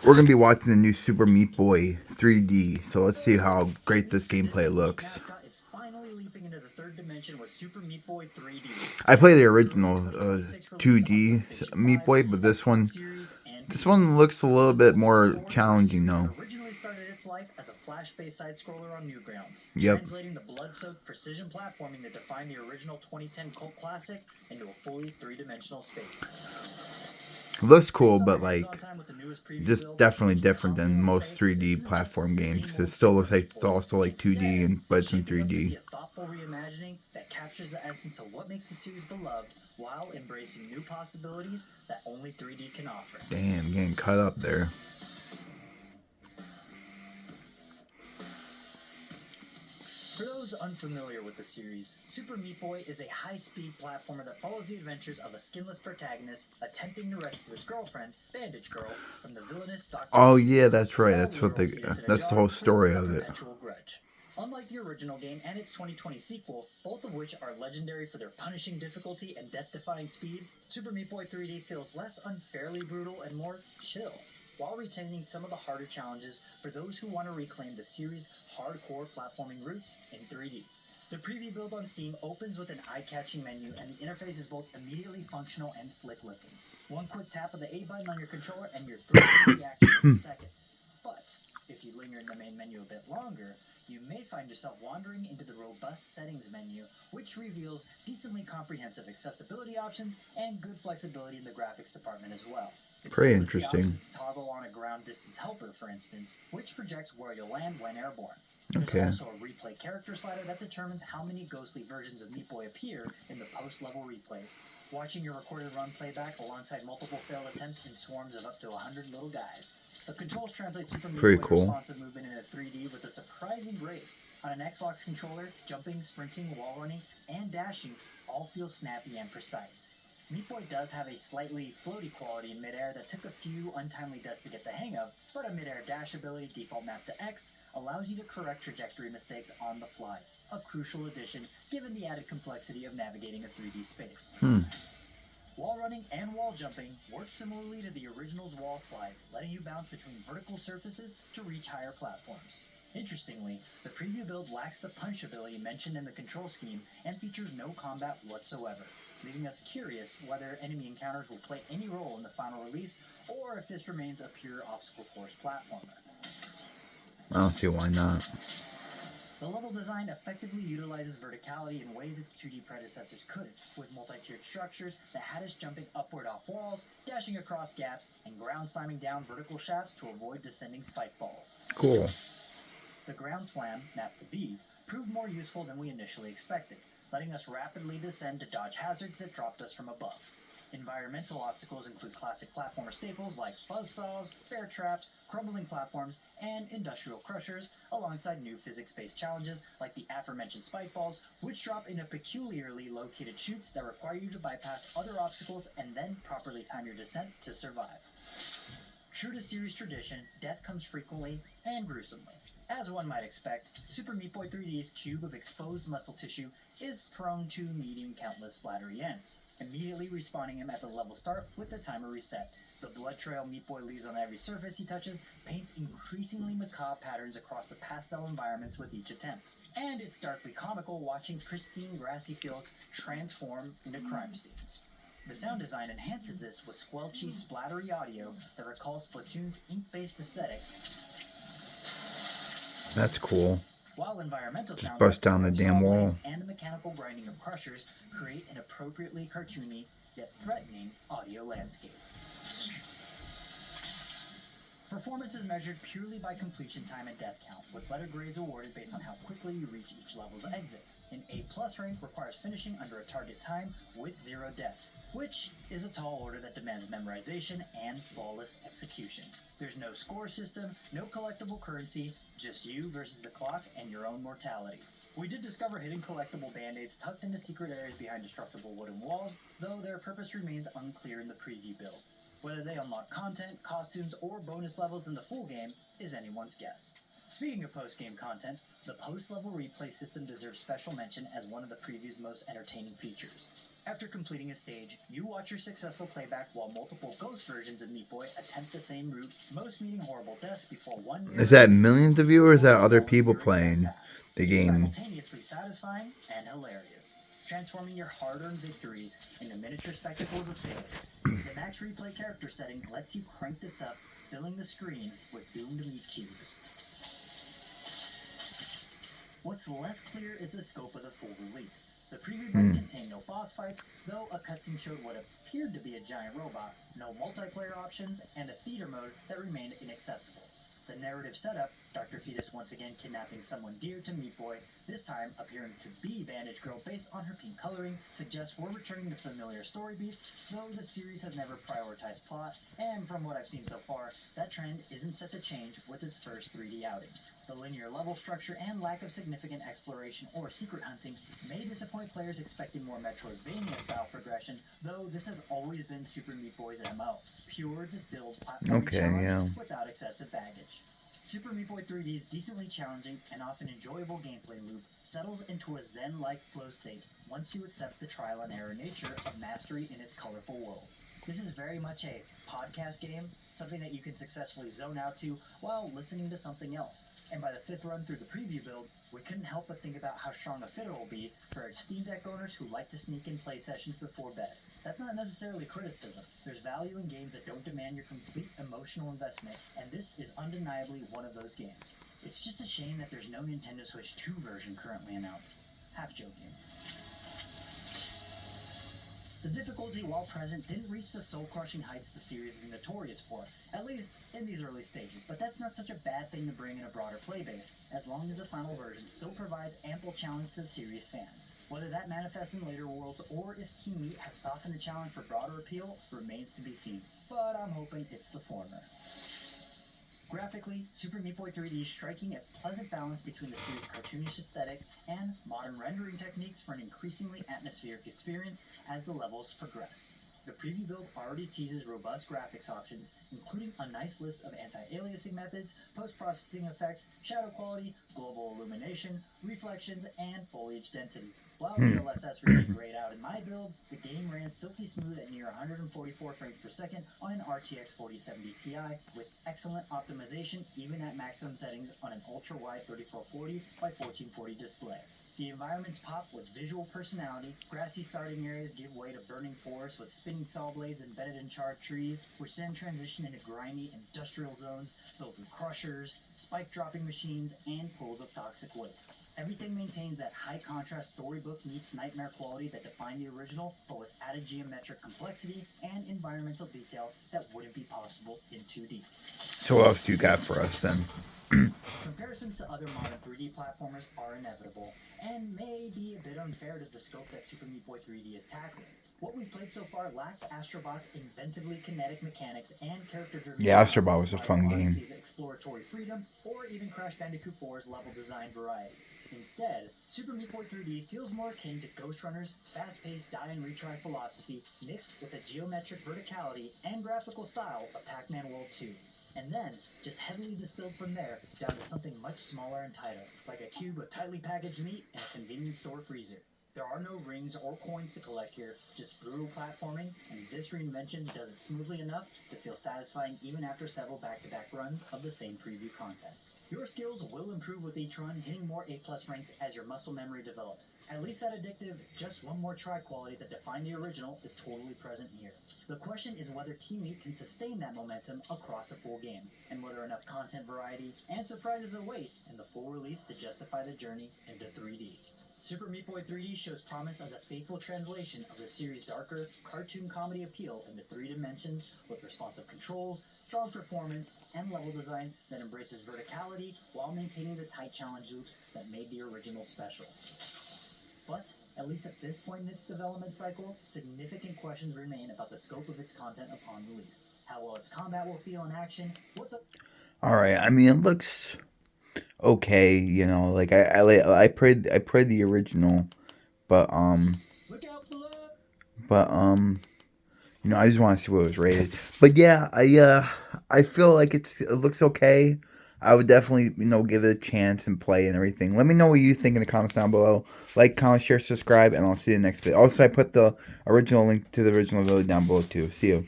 We're gonna be watching the new Super Meat Boy 3D. So let's see how great this gameplay looks. Mascot is finally leaping into the third dimension with Super Meat Boy 3D. I play the original 2D Meat Boy, but this one looks a little bit more challenging though. Originally started its life as a flash-based side-scroller on Newgrounds, Yep. translating the blood-soaked precision platforming that defined the original 2010 cult classic into a fully three-dimensional space. Looks cool, but like, just definitely different than most 3D platform games because it still looks like it's also like 2D but it's in 3D. A thoughtful reimagining that captures the essence of what makes the series beloved while embracing new possibilities that only 3D can offer. Damn, getting cut up there. For those unfamiliar with the series, Super Meat Boy is a high-speed platformer that follows the adventures of a skinless protagonist attempting to rescue his girlfriend, Bandage Girl, from the villainous Dr. Oh yeah, that's right. That's the whole story of it. Unlike the original game and its 2020 sequel, both of which are legendary for their punishing difficulty and death-defying speed, Super Meat Boy 3D feels less unfairly brutal and more chill, while retaining some of the harder challenges for those who want to reclaim the series' hardcore platforming roots in 3D. The preview build on Steam opens with an eye-catching menu, and the interface is both immediately functional and slick-looking. One quick tap of the A button on your controller and you're 3D action in seconds. But if you linger in the main menu a bit longer, you may find yourself wandering into the robust settings menu, which reveals decently comprehensive accessibility options and good flexibility in the graphics department as well. It's pretty interesting. To toggle on a ground distance helper, for instance, which projects where you'll land when airborne. Okay. There's also a replay character slider that determines how many ghostly versions of Meat Boy appear in the post-level replays. Watching your recorded run playback alongside multiple failed attempts in swarms of up to 100 little guys. The controls translate Super Meat Boy's responsive movement into 3D with a surprising grace. On an Xbox controller, jumping, sprinting, wall running, and dashing all feel snappy and precise. Meat Boy does have a slightly floaty quality in midair that took a few untimely deaths to get the hang of, but a midair dash ability default map to X allows you to correct trajectory mistakes on the fly, a crucial addition given the added complexity of navigating a 3D space. Wall running and wall jumping work similarly to the original's wall slides, letting you bounce between vertical surfaces to reach higher platforms. Interestingly, the preview build lacks the punch ability mentioned in the control scheme and features no combat whatsoever, leaving us curious whether enemy encounters will play any role in the final release, or if this remains a pure obstacle course platformer. I don't see why not. The level design effectively utilizes verticality in ways its 2D predecessors couldn't, with multi-tiered structures that had us jumping upward off walls, dashing across gaps, and ground slamming down vertical shafts to avoid descending spike balls. Cool. The ground slam, napped the B, proved more useful than we initially expected, letting us rapidly descend to dodge hazards that dropped us from above. Environmental obstacles include classic platformer staples like buzzsaws, bear traps, crumbling platforms, and industrial crushers, alongside new physics-based challenges like the aforementioned spike balls, which drop into peculiarly located chutes that require you to bypass other obstacles and then properly time your descent to survive. True to series tradition, death comes frequently and gruesomely. As one might expect, Super Meat Boy 3D's cube of exposed muscle tissue is prone to meeting countless splattery ends, immediately respawning him at the level start with the timer reset. The blood trail Meat Boy leaves on every surface he touches paints increasingly macabre patterns across the pastel environments with each attempt. And it's darkly comical watching pristine grassy fields transform into crime scenes. The sound design enhances this with squelchy, splattery audio that recalls Splatoon's ink-based aesthetic. That's cool. While environmental sound bust down the damn wall and the mechanical grinding of crushers create an appropriately cartoony yet threatening audio landscape. Performance is measured purely by completion time and death count, with letter grades awarded based on how quickly you reach each level's exit. An A+ rank requires finishing under a target time with 0 deaths, which is a tall order that demands memorization and flawless execution. There's no score system, no collectible currency, just you versus the clock and your own mortality. We did discover hidden collectible band-aids tucked into secret areas behind destructible wooden walls, though their purpose remains unclear in the preview build. Whether they unlock content, costumes, or bonus levels in the full game is anyone's guess. Speaking of post-game content, the post-level replay system deserves special mention as one of the preview's most entertaining features. After completing a stage, you watch your successful playback while multiple ghost versions of Meat Boy attempt the same route, most meeting horrible deaths before one... Is that millions of you, or is that other people playing the game? Simultaneously satisfying and hilarious, transforming your hard-earned victories into miniature spectacles of failure. The max replay character setting lets you crank this up, filling the screen with doomed meat cubes. What's less clear is the scope of the full release. The preview mode contained no boss fights, though a cutscene showed what appeared to be a giant robot, no multiplayer options, and a theater mode that remained inaccessible. The narrative setup, Dr. Fetus once again kidnapping someone dear to Meat Boy, this time appearing to be Bandage Girl based on her pink coloring, suggests we're returning to familiar story beats, though the series has never prioritized plot, and from what I've seen so far, that trend isn't set to change with its first 3D outing. The linear level structure and lack of significant exploration or secret hunting may disappoint players expecting more Metroidvania-style progression, though this has always been Super Meat Boy's MO. Pure, distilled platforming challenge without excessive baggage. Super Meat Boy 3D's decently challenging and often enjoyable gameplay loop settles into a zen-like flow state once you accept the trial and error nature of mastery in its colorful world. This is very much a podcast game, something that you can successfully zone out to while listening to something else. And by the fifth run through the preview build, we couldn't help but think about how strong a fit it will be for Steam Deck owners who like to sneak in play sessions before bed. That's not necessarily criticism. There's value in games that don't demand your complete emotional investment, and this is undeniably one of those games. It's just a shame that there's no Nintendo Switch 2 version currently announced. Half joking. The difficulty, while present, didn't reach the soul-crushing heights the series is notorious for, at least in these early stages, but that's not such a bad thing to bring in a broader playbase, as long as the final version still provides ample challenge to the series fans. Whether that manifests in later worlds, or if Team Meat has softened the challenge for broader appeal, remains to be seen, but I'm hoping it's the former. Graphically, Super Meat Boy 3D is striking a pleasant balance between the series' cartoonish aesthetic and modern rendering techniques for an increasingly atmospheric experience as the levels progress. The preview build already teases robust graphics options, including a nice list of anti-aliasing methods, post-processing effects, shadow quality, global illumination, reflections, and foliage density. While DLSS remained grayed out in my build, the game ran silky smooth at near 144 frames per second on an RTX 4070 Ti with excellent optimization even at maximum settings on an ultra-wide 3440 by 1440 display. The environments pop with visual personality. Grassy starting areas give way to burning forests with spinning saw blades embedded in charred trees, which then transition into grimy industrial zones filled with crushers, spike-dropping machines, and pools of toxic waste. Everything maintains that high-contrast storybook meets nightmare quality that defined the original, but with added geometric complexity and environmental detail that wouldn't be possible in 2D. So what else do you got for us then? Comparisons to other modern 3D platformers are inevitable, and may be a bit unfair to the scope that Super Meat Boy 3D is tackling. What we've played so far lacks Astrobot's inventively kinetic mechanics and character-driven... Yeah, Astrobot was a fun game. Odyssey's exploratory freedom, or even Crash Bandicoot 4's level design variety. Instead, Super Meat Boy 3D feels more akin to Ghost Runner's fast-paced die-and-retry philosophy mixed with the geometric verticality and graphical style of Pac-Man World 2. And then, just heavily distilled from there down to something much smaller and tighter, like a cube of tightly packaged meat in a convenience store freezer. There are no rings or coins to collect here, just brutal platforming, and this reinvention does it smoothly enough to feel satisfying even after several back-to-back runs of the same preview content. Your skills will improve with each run, hitting more A+ ranks as your muscle memory develops. At least that addictive, just one more try quality that defined the original is totally present here. The question is whether Team Meat can sustain that momentum across a full game, and whether enough content variety and surprises await in the full release to justify the journey into 3D. Super Meat Boy 3D shows promise as a faithful translation of the series' darker, cartoon comedy appeal into 3 dimensions with responsive controls, strong performance, and level design that embraces verticality while maintaining the tight challenge loops that made the original special. But, at least at this point in its development cycle, significant questions remain about the scope of its content upon release. How well its combat will feel in action, Alright, I mean, it looks okay, you know, like, I played the original, but, Look out below! you know, I just want to see what it was rated. But yeah, I feel like it looks okay. I would definitely, give it a chance and play and everything. Let me know what you think in the comments down below. Like, comment, share, subscribe, and I'll see you in the next video. Also, I put the original link to the original video down below too. See you.